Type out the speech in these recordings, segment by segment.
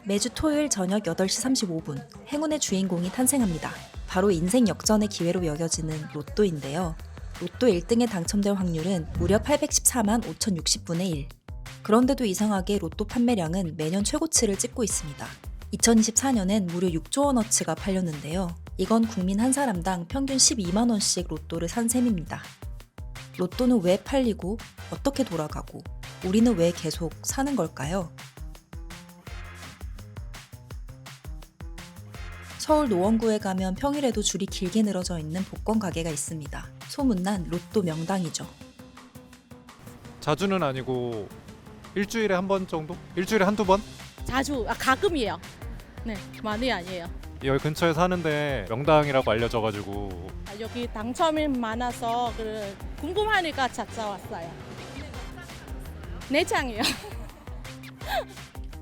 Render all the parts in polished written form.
매주 토요일 저녁 8시 35분, 행운의 주인공이 탄생합니다. 바로 인생 역전의 기회로 여겨지는 로또인데요. 로또 1등에 당첨될 확률은 무려 814만 5060분의 1. 그런데도 이상하게 로또 판매량은 매년 최고치를 찍고 있습니다. 2024년엔 무려 6조 원어치가 팔렸는데요. 이건 국민 한 사람당 평균 12만 원씩 로또를 산 셈입니다. 로또는 왜 팔리고 어떻게 돌아가고 우리는 왜 계속 사는 걸까요? 서울 노원구에 가면 평일에도 줄이 길게 늘어져 있는 복권 가게가 있습니다. 소문난 로또 명당이죠. 자주는 아니고 일주일에 한 번 정도? 일주일에 한두 번? 자주 가끔이에요. 네, 많이 아니에요. 여기 근처에 사는데 명당이라고 알려져가지고 여기 당첨이 많아서 궁금하니까 찾아왔어요. 네 장이요.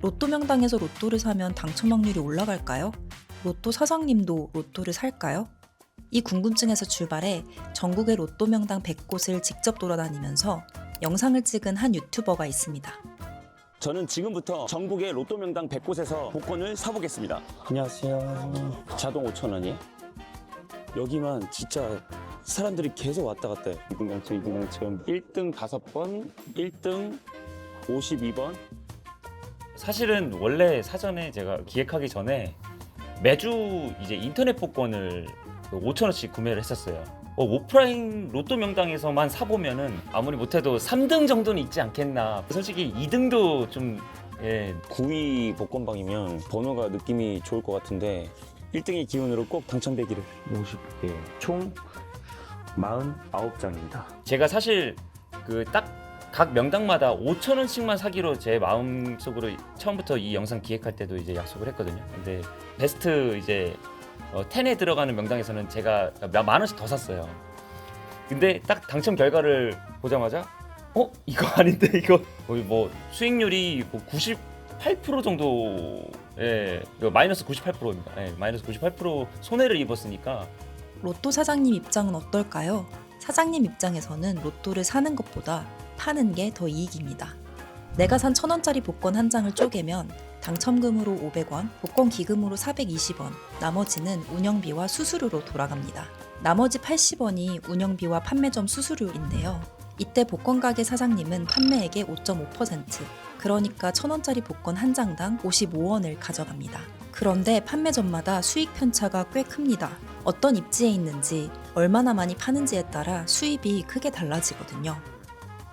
로또 명당에서 로또를 사면 당첨 확률이 올라갈까요? 로또 사장님도 로또를 살까요? 이 궁금증에서 출발해 전국의 로또 명당 100곳을 직접 돌아다니면서 영상을 찍은 한 유튜버가 있습니다. 저는 지금부터 전국의 로또 명당 100곳에서 복권을 사보겠습니다. 안녕하세요. 자동 5,000원이에요? 여기만 진짜 사람들이 계속 왔다 갔다 해요. 2등 당첨, 2등 당첨. 1등 5번, 1등 52번. 사실은 원래 사전에 제가 기획하기 전에 매주 이제 인터넷 복권을 5,000원씩 구매를 했었어요. 오프라인 로또 명당에서만 사보면은 아무리 못해도 3등 정도는 있지 않겠나. 솔직히 2등도 좀 9위 복권방이면 번호가 느낌이 좋을 것 같은데 1등의 기운으로 꼭 당첨되기를. 50개, 총 49장입니다. 제가 사실 딱 각 명당마다 5,000원씩만 사기로 제 마음속으로 처음부터 이 영상 기획할 때도 이제 약속을 했거든요. 근데 베스트 이제 10에 들어가는 명당에서는 제가 만 원씩 더 샀어요. 근데 딱 당첨 결과를 보자마자 이거 아닌데 이거 거의 뭐 수익률이 98% 정도에 마이너스 98%입니다. 마이너스 98% 손해를 입었으니까. 로또 사장님 입장은 어떨까요? 사장님 입장에서는 로또를 사는 것보다 파는 게 더 이익입니다. 내가 산 1,000원짜리 복권 한 장을 쪼개면 당첨금으로 500원, 복권 기금으로 420원, 나머지는 운영비와 수수료로 돌아갑니다. 나머지 80원이 운영비와 판매점 수수료인데요. 이때 복권 가게 사장님은 판매액의 5.5%, 그러니까 1,000원짜리 복권 한 장당 55원을 가져갑니다. 그런데 판매점마다 수익 편차가 꽤 큽니다. 어떤 입지에 있는지, 얼마나 많이 파는지에 따라 수입이 크게 달라지거든요.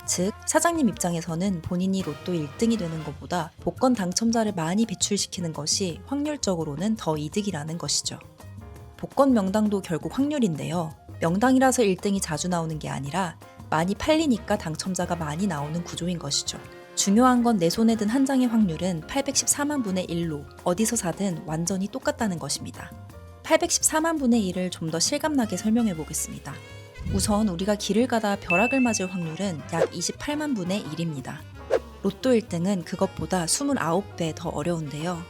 즉, 사장님 입장에서는 본인이 로또 1등이 되는 것보다 복권 당첨자를 많이 배출시키는 것이 확률적으로는 더 이득이라는 것이죠. 복권 명당도 결국 확률인데요. 명당이라서 1등이 자주 나오는 게 아니라 많이 팔리니까 당첨자가 많이 나오는 구조인 것이죠. 중요한 건 내 손에 든 한 장의 확률은 814만 분의 1로 어디서 사든 완전히 똑같다는 것입니다. 814만 분의 1을 좀 더 실감나게 설명해 보겠습니다. 우선 우리가 길을 가다 벼락을 맞을 확률은 약 28만 분의 1입니다. 로또 1등은 그것보다 29배 더 어려운데요.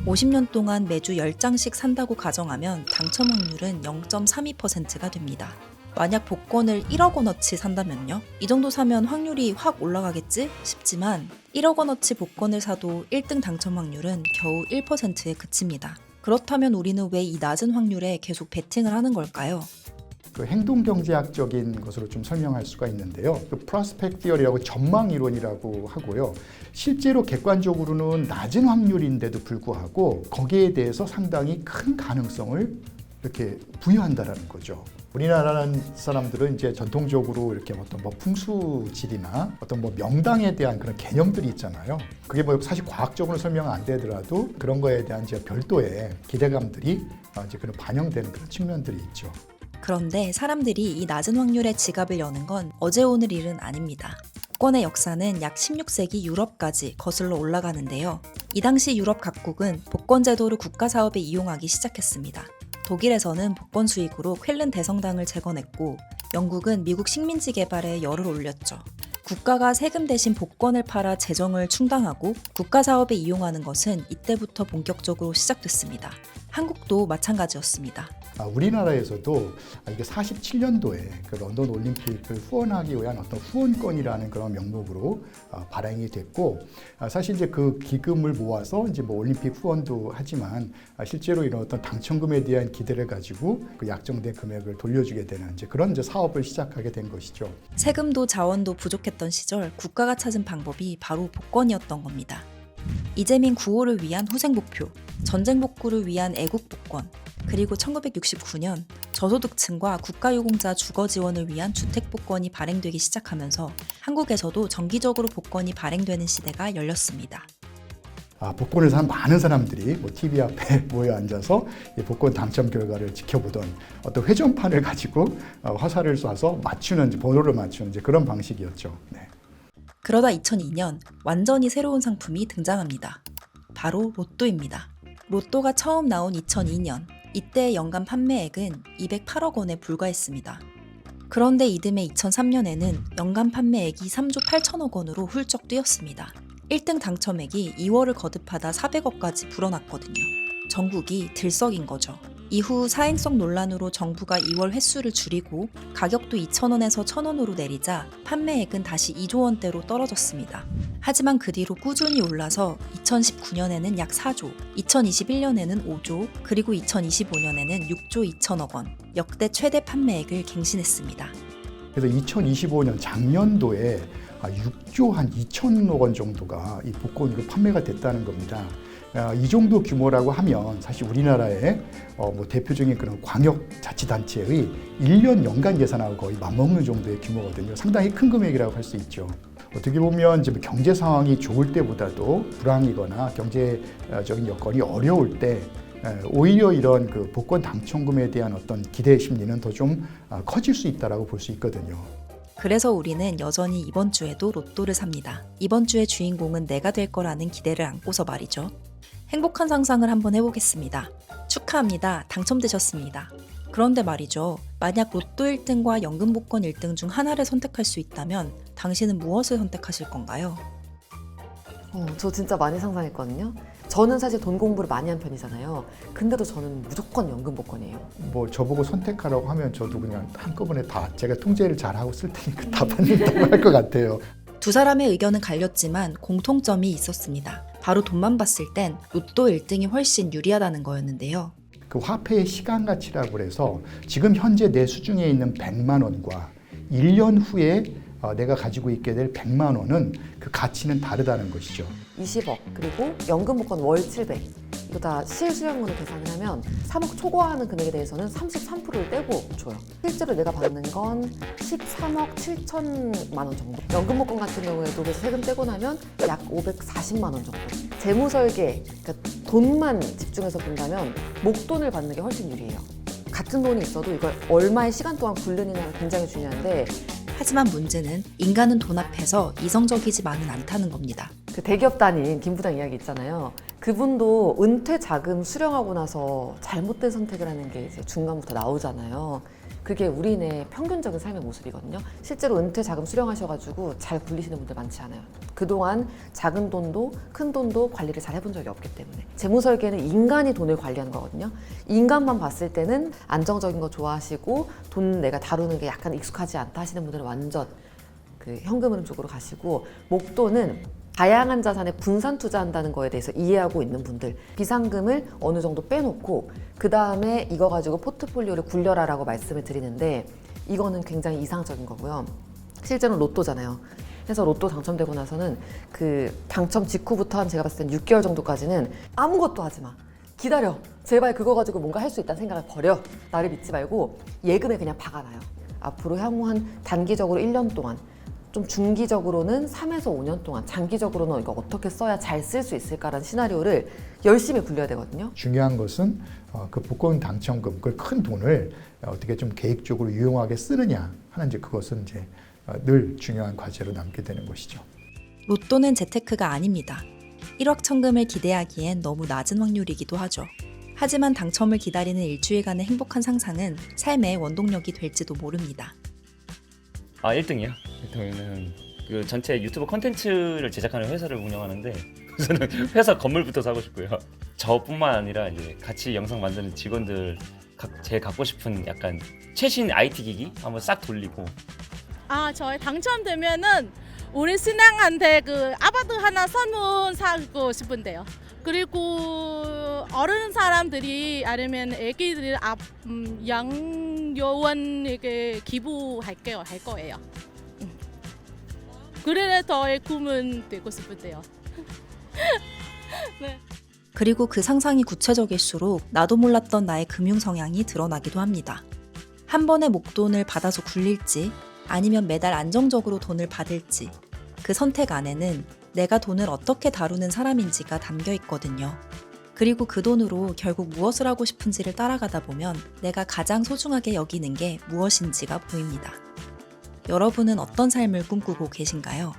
50년 동안 매주 10장씩 산다고 가정하면 당첨 확률은 0.32%가 됩니다. 만약 복권을 1억 원어치 산다면요? 이 정도 사면 확률이 확 올라가겠지 싶지만 1억 원어치 복권을 사도 1등 당첨 확률은 겨우 1%에 그칩니다. 그렇다면 우리는 왜 이 낮은 확률에 계속 베팅을 하는 걸까요? 그 행동경제학적인 것으로 좀 설명할 수가 있는데요. 그 프로스펙트 티어리라고 전망 이론이라고 하고요. 실제로 객관적으로는 낮은 확률인데도 불구하고 거기에 대해서 상당히 큰 가능성을 이렇게 부여한다라는 거죠. 우리나라는 사람들은 이제 전통적으로 이렇게 어떤 뭐 풍수지리나 어떤 뭐 명당에 대한 그런 개념들이 있잖아요. 그게 뭐 사실 과학적으로 설명 안 되더라도 그런 거에 대한 이제 별도의 기대감들이 이제 그런 반영되는 그런 측면들이 있죠. 그런데 사람들이 이 낮은 확률의 지갑을 여는 건 어제 오늘 일은 아닙니다. 복권의 역사는 약 16세기 유럽까지 거슬러 올라가는데요. 이 당시 유럽 각국은 복권 제도를 국가 사업에 이용하기 시작했습니다. 독일에서는 복권 수익으로 쾰른 대성당을 재건했고 영국은 미국 식민지 개발에 열을 올렸죠. 국가가 세금 대신 복권을 팔아 재정을 충당하고 국가 사업에 이용하는 것은 이때부터 본격적으로 시작됐습니다. 한국도 마찬가지였습니다. 우리나라에서도 이게 47년도에 그 런던 올림픽을 후원하기 위한 어떤 후원권이라는 그런 명목으로 발행이 됐고, 사실 이제 그 기금을 모아서 이제 뭐 올림픽 후원도 하지만 실제로 이런 어떤 당첨금에 대한 기대를 가지고 그 약정된 금액을 돌려주게 되는 이제 그런 이제 사업을 시작하게 된 것이죠. 세금도 자원도 부족했던 시절 국가가 찾은 방법이 바로 복권이었던 겁니다. 이재민 구호를 위한 후생 목표, 전쟁 복구를 위한 애국 복권, 그리고 1969년 저소득층과 국가유공자 주거 지원을 위한 주택 복권이 발행되기 시작하면서 한국에서도 정기적으로 복권이 발행되는 시대가 열렸습니다. 복권을 산 많은 사람들이 뭐 TV 앞에 모여 앉아서 이 복권 당첨 결과를 지켜보던 어떤 회전판을 가지고 화살을 쏴서 맞추는, 번호를 맞추는 이제 그런 방식이었죠. 네. 그러다 2002년 완전히 새로운 상품이 등장합니다. 바로 로또입니다. 로또가 처음 나온 2002년, 이때의 연간 판매액은 208억 원에 불과했습니다. 그런데 이듬해 2003년에는 연간 판매액이 3조 8천억 원으로 훌쩍 뛰었습니다. 1등 당첨액이 2월을 거듭하다 400억까지 불어났거든요. 전국이 들썩인 거죠. 이후 사행성 논란으로 정부가 2월 횟수를 줄이고 가격도 2,000원에서 1,000원으로 내리자 판매액은 다시 2조 원대로 떨어졌습니다. 하지만 그 뒤로 꾸준히 올라서 2019년에는 약 4조, 2021년에는 5조, 그리고 2025년에는 6조 2천억 원, 역대 최대 판매액을 갱신했습니다. 그래서 2025년 작년도에 6조 한 2천억 원 정도가 이 복권으로 판매가 됐다는 겁니다. 이 정도 규모라고 하면 사실 우리나라의 뭐 대표적인 그런 광역자치단체의 1년 연간 예산하고 거의 맞먹는 정도의 규모거든요. 상당히 큰 금액이라고 할 수 있죠. 어떻게 보면 이제 경제 상황이 좋을 때보다도 불황이거나 경제적인 여건이 어려울 때 오히려 이런 그 복권 당첨금에 대한 어떤 기대 심리는 더 좀 커질 수 있다라고 볼 수 있거든요. 그래서 우리는 여전히 이번 주에도 로또를 삽니다. 이번 주의 주인공은 내가 될 거라는 기대를 안고서 말이죠. 행복한 상상을 한번 해보겠습니다. 축하합니다. 당첨되셨습니다. 그런데 말이죠. 만약 로또 1등과 연금 복권 1등 중 하나를 선택할 수 있다면 당신은 무엇을 선택하실 건가요? 저 진짜 많이 상상했거든요. 저는 사실 돈 공부를 많이 한 편이잖아요. 근데도 저는 무조건 연금 복권이에요. 뭐 저보고 선택하라고 하면 저도 그냥 한꺼번에 다 제가 통제를 잘하고 쓸 테니까 다 받는다고 할 것 같아요. 두 사람의 의견은 갈렸지만 공통점이 있었습니다. 바로 돈만 봤을 땐 로또 1등이 훨씬 유리하다는 거였는데요. 그 화폐의 시간 가치라고 해서 지금 현재 내 수중에 있는 100만 원과 1년 후에 내가 가지고 있게 될 100만 원은 그 가치는 다르다는 것이죠. 20억 그리고 연금 복권 월 700. 이거 다 실수령으로 계산을 하면 3억 초과하는 금액에 대해서는 33%를 떼고 줘요. 실제로 내가 받는 건 13억 7천만 원 정도. 연금 복권 같은 경우에도 그래서 세금 떼고 나면 약 540만 원 정도. 재무 설계, 그러니까 돈만 집중해서 본다면 목돈을 받는 게 훨씬 유리해요. 같은 돈이 있어도 이걸 얼마의 시간 동안 굴리느냐가 굉장히 중요한데, 하지만 문제는 인간은 돈 앞에서 이성적이지만은 않다는 겁니다. 그 대기업 다닌 김 부장 이야기 있잖아요. 그분도 은퇴 자금 수령하고 나서 잘못된 선택을 하는 게 이제 중간부터 나오잖아요. 그게 우리네 평균적인 삶의 모습이거든요. 실제로 은퇴 자금 수령하셔가지고 잘 굴리시는 분들 많지 않아요. 그동안 작은 돈도 큰 돈도 관리를 잘 해본 적이 없기 때문에. 재무 설계는 인간이 돈을 관리하는 거거든요. 인간만 봤을 때는 안정적인 거 좋아하시고 돈 내가 다루는 게 약간 익숙하지 않다 하시는 분들은 완전 그 현금 흐름 쪽으로 가시고, 목돈은 다양한 자산에 분산 투자한다는 거에 대해서 이해하고 있는 분들, 비상금을 어느 정도 빼놓고 그 다음에 이거 가지고 포트폴리오를 굴려라라고 말씀을 드리는데, 이거는 굉장히 이상적인 거고요. 실제로 로또잖아요. 그래서 로또 당첨되고 나서는 그 당첨 직후부터 한 제가 봤을 땐 6개월 정도까지는 아무것도 하지 마. 기다려. 제발 그거 가지고 뭔가 할 수 있다는 생각을 버려. 나를 믿지 말고 예금에 그냥 박아놔요. 앞으로 향후 한 단기적으로 1년 동안, 좀 중기적으로는 3에서 5년 동안, 장기적으로는 이거 어떻게 써야 잘 쓸 수 있을까라는 시나리오를 열심히 굴려야 되거든요. 중요한 것은 그 복권 당첨금, 그 큰 돈을 어떻게 좀 계획적으로 유용하게 쓰느냐 하는 이제 그것은 이제 늘 중요한 과제로 남게 되는 것이죠. 로또는 재테크가 아닙니다. 1억 천금을 기대하기엔 너무 낮은 확률이기도 하죠. 하지만 당첨을 기다리는 일주일간의 행복한 상상은 삶의 원동력이 될지도 모릅니다. 1등이요? 1등은 그 전체 유튜브 콘텐츠를 제작하는 회사를 운영하는데, 저는 회사 건물부터 사고 싶고요. 저뿐만 아니라 이제 같이 영상 만드는 직원들 제일 갖고 싶은 약간 최신 IT 기기 한번 싹 돌리고. 저희 당첨되면은 우리 신랑한테 그 아파트 하나 선물 사고 싶은데요. 그리고 어른 사람들이 아니면 애기들 양요원에게 할 거예요. 그래야 저의 꿈은 되고 싶은데요. 네. 그리고 그 상상이 구체적일수록 나도 몰랐던 나의 금융 성향이 드러나기도 합니다. 한 번에 목돈을 받아서 굴릴지 아니면 매달 안정적으로 돈을 받을지 그 선택 안에는 내가 돈을 어떻게 다루는 사람인지가 담겨 있거든요. 그리고 그 돈으로 결국 무엇을 하고 싶은지를 따라가다 보면 내가 가장 소중하게 여기는 게 무엇인지가 보입니다. 여러분은 어떤 삶을 꿈꾸고 계신가요?